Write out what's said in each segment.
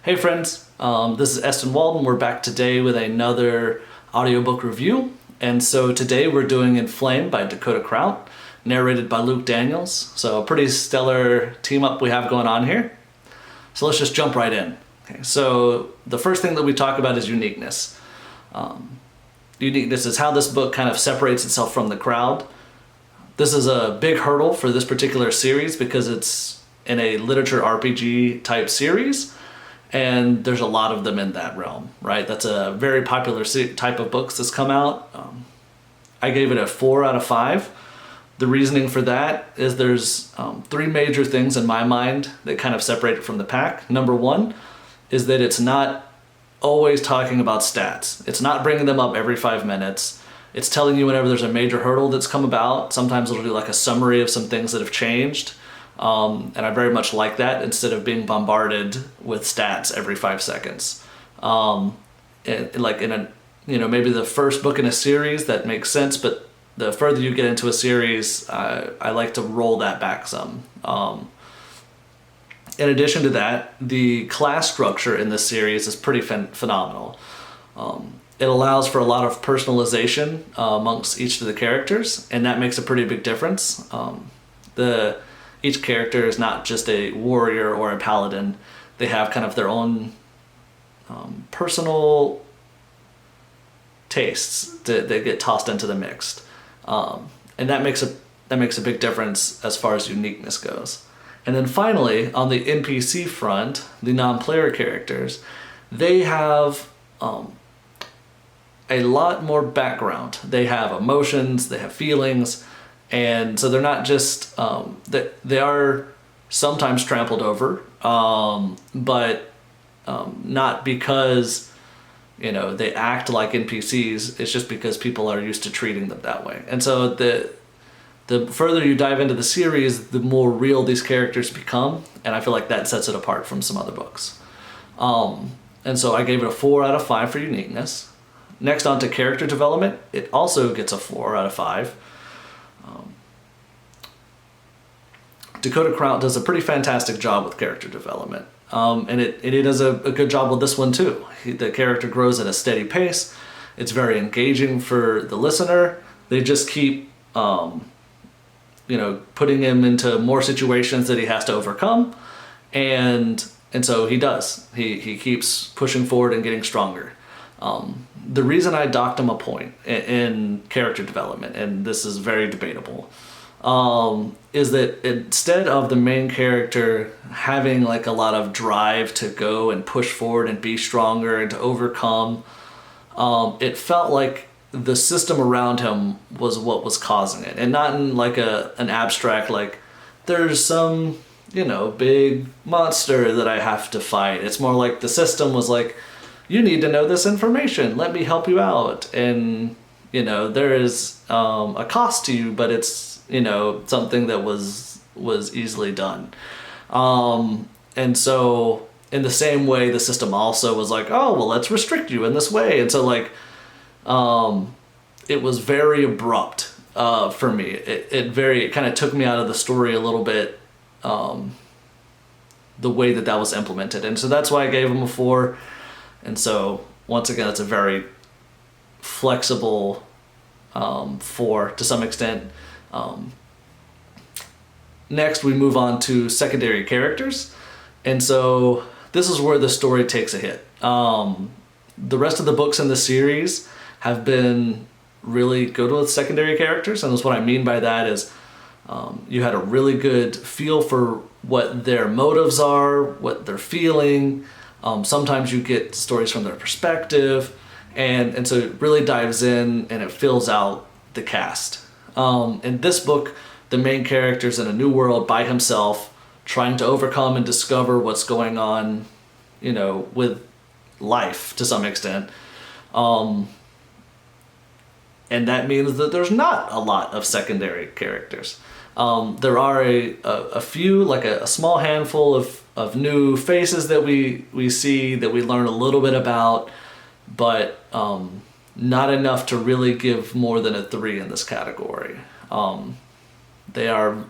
Hey friends, this is Eston Walden. We're back today with another audiobook review. And so today we're doing Inflame by Dakota Krout, narrated by Luke Daniels. So a pretty stellar team up we have going on here. So let's just jump right in. Okay, so the first thing that we talk about is uniqueness. Uniqueness is how this book kind of separates itself from the crowd. This is a big hurdle for this particular series because it's in a literature RPG type series. And there's a lot of them in that realm, right? That's a very popular type of books that's come out. I gave it a 4 out of 5. The reasoning for that is there's 3 major things in my mind that kind of separate it from the pack. Number 1 is that it's not always talking about stats. It's not bringing them up every 5 minutes. It's telling you whenever there's a major hurdle that's come about. Sometimes it'll do like a summary of some things that have changed. And I very much like that instead of being bombarded with stats every 5 seconds. Like in a, maybe the first book in a series that makes sense, but the further you get into a series, I like to roll that back some. In addition to that, the class structure in this series is pretty phenomenal. It allows for a lot of personalization amongst each of the characters, and that makes a pretty big difference. Each character is not just a warrior or a paladin. They have kind of their own personal tastes that get tossed into the mix. And that makes a big difference as far as uniqueness goes. And then finally, on the NPC front, the non-player characters, they have a lot more background. They have emotions, they have feelings, and so they're not just, they are sometimes trampled over, but not because, they act like NPCs. It's just because people are used to treating them that way. And so the further you dive into the series, the more real these characters become, and I feel like that sets it apart from some other books. And so I gave it a 4 out of 5 for uniqueness. Next on to character development, it also gets a 4 out of 5. Dakota Krout does a pretty fantastic job with character development. And it does a good job with this one too. The character grows at a steady pace. It's very engaging for the listener. They just keep, putting him into more situations that he has to overcome. And so he does. He keeps pushing forward and getting stronger. The reason I docked him a point in character development, and this is very debatable, is that instead of the main character having like a lot of drive to go and push forward and be stronger and to overcome, it felt like the system around him was what was causing it, and not in like an abstract, like there's some big monster that I have to fight. It's more like the system was like, you need to know this information, let me help you out, and there is a cost to you, but it's something that was easily done. And so in the same way, the system also was like, oh, well, let's restrict you in this way. And so like, it was very abrupt for me. It kind of took me out of the story a little bit, the way that was implemented. And so that's why I gave him a 4. And so once again, it's a very flexible 4 to some extent. Next, we move on to secondary characters. And so this is where the story takes a hit. The rest of the books in the series have been really good with secondary characters. And that's what I mean by that is you had a really good feel for what their motives are, what they're feeling. Sometimes you get stories from their perspective. And so it really dives in and it fills out the cast. In this book, the main character's in a new world by himself, trying to overcome and discover what's going on, with life to some extent. And that means that there's not a lot of secondary characters. There are a few, like a small handful of new faces that we see, that we learn a little bit about, but not enough to really give more than a 3 in this category. They are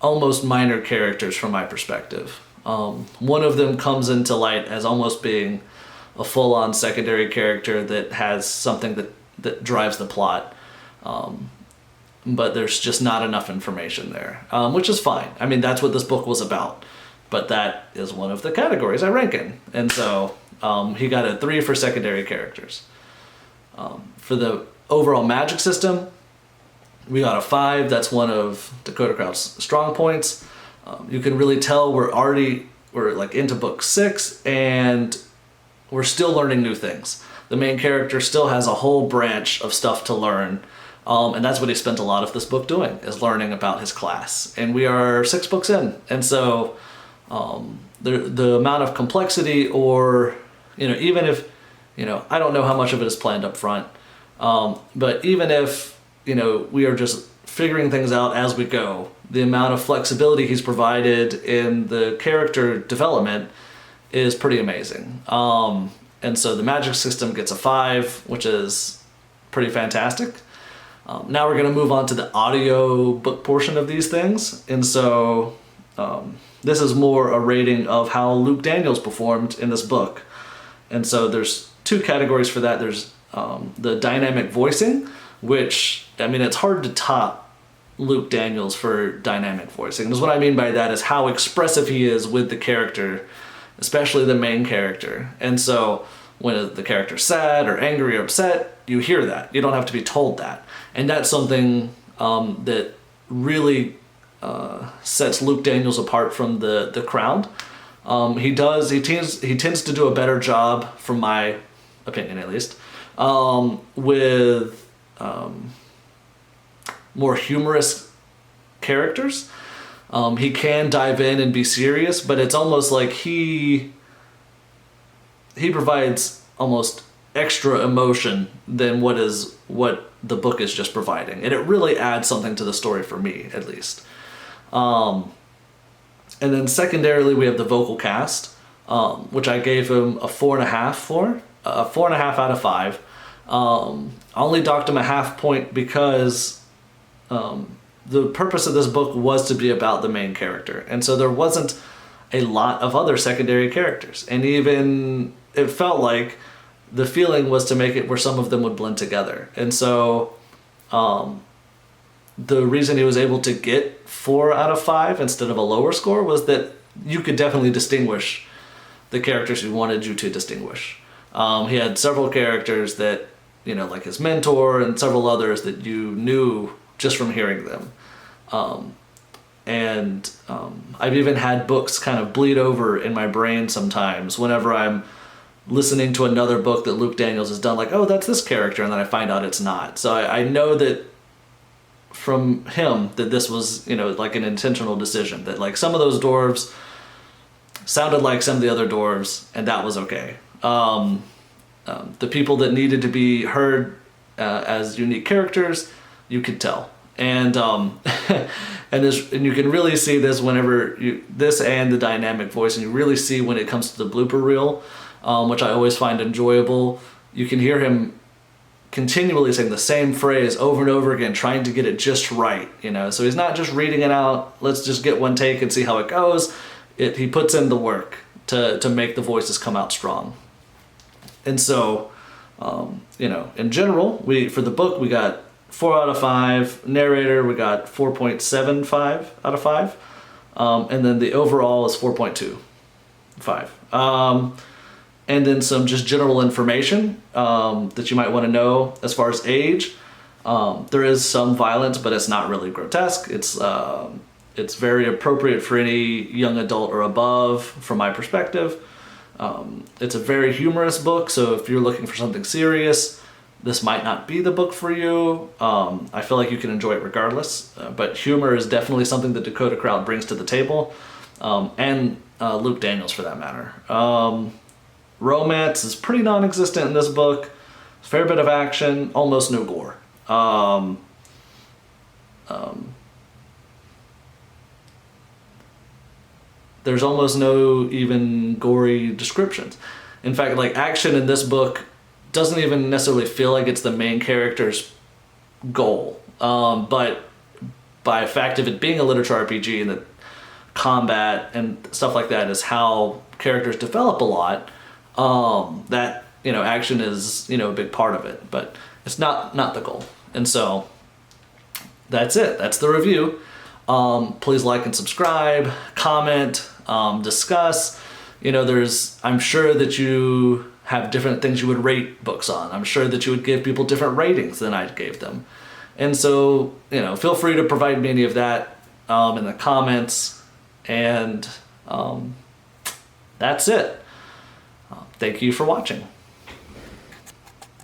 almost minor characters from my perspective. One of them comes into light as almost being a full-on secondary character that has something that drives the plot. But there's just not enough information there, which is fine. I mean, that's what this book was about. But that is one of the categories I rank in. And so he got a 3 for secondary characters. For the overall magic system, we got a 5. That's one of Dakota Krout's strong points. You can really tell we're like into book 6 and we're still learning new things. The main character still has a whole branch of stuff to learn. And that's what he spent a lot of this book doing, is learning about his class. And we are 6 books in. And so the amount of complexity, or, even if, I don't know how much of it is planned up front. But even if, we are just figuring things out as we go, the amount of flexibility he's provided in the character development is pretty amazing. And so the magic system gets a 5, which is pretty fantastic. Now we're going to move on to the audio book portion of these things. And so this is more a rating of how Luke Daniels performed in this book. And so there's 2 categories for that. There's the dynamic voicing, which, it's hard to top Luke Daniels for dynamic voicing. Because what I mean by that is how expressive he is with the character, especially the main character. And so when the character's sad or angry or upset, you hear that. You don't have to be told that. And that's something that really sets Luke Daniels apart from the crowd. He tends to do a better job, from my opinion at least, with more humorous characters. He can dive in and be serious, but it's almost like he provides almost extra emotion than what the book is just providing. And it really adds something to the story for me, at least. And then secondarily, we have the vocal cast, which I gave him a 4.5 for, a 4.5 out of 5. I only docked him a half point because the purpose of this book was to be about the main character. And so there wasn't a lot of other secondary characters. And even it felt like the feeling was to make it where some of them would blend together. And so the reason he was able to get 4 out of 5 instead of a lower score was that you could definitely distinguish the characters he wanted you to distinguish. He had several characters that, like his mentor and several others that you knew just from hearing them. I've even had books kind of bleed over in my brain sometimes whenever I'm listening to another book that Luke Daniels has done, like, oh, that's this character, and then I find out it's not. So I know that from him that this was, like an intentional decision, that like some of those dwarves sounded like some of the other dwarves, and that was okay. The people that needed to be heard as unique characters, you could tell. And and you can really see this whenever this and the dynamic voice, and you really see when it comes to the blooper reel, which I always find enjoyable. You can hear him continually saying the same phrase over and over again, trying to get it just right, So he's not just reading it out, let's just get one take and see how it goes. He puts in the work to make the voices come out strong. And so, in general, for the book, we got 4 out of 5. Narrator, we got 4.75 out of 5. And then the overall is 4.25. And then some just general information that you might want to know as far as age. There is some violence, but it's not really grotesque. It's very appropriate for any young adult or above, from my perspective. It's a very humorous book, so if you're looking for something serious, this might not be the book for you. I feel like you can enjoy it regardless, but humor is definitely something that Dakota Krout brings to the table, and Luke Daniels for that matter. Romance is pretty non-existent in this book. A fair bit of action, almost no gore. There's almost no even gory descriptions. In fact, like, action in this book doesn't even necessarily feel like it's the main character's goal. But by fact of it being a literature RPG and that combat and stuff like that is how characters develop a lot, that, you know, action is, you know, a big part of it, but it's not the goal. And so that's it. That's the review. Please like and subscribe, comment, discuss. You know, I'm sure that you have different things you would rate books on. I'm sure that you would give people different ratings than I gave them. And so, you know, feel free to provide me any of that in the comments. And that's it. Thank you for watching.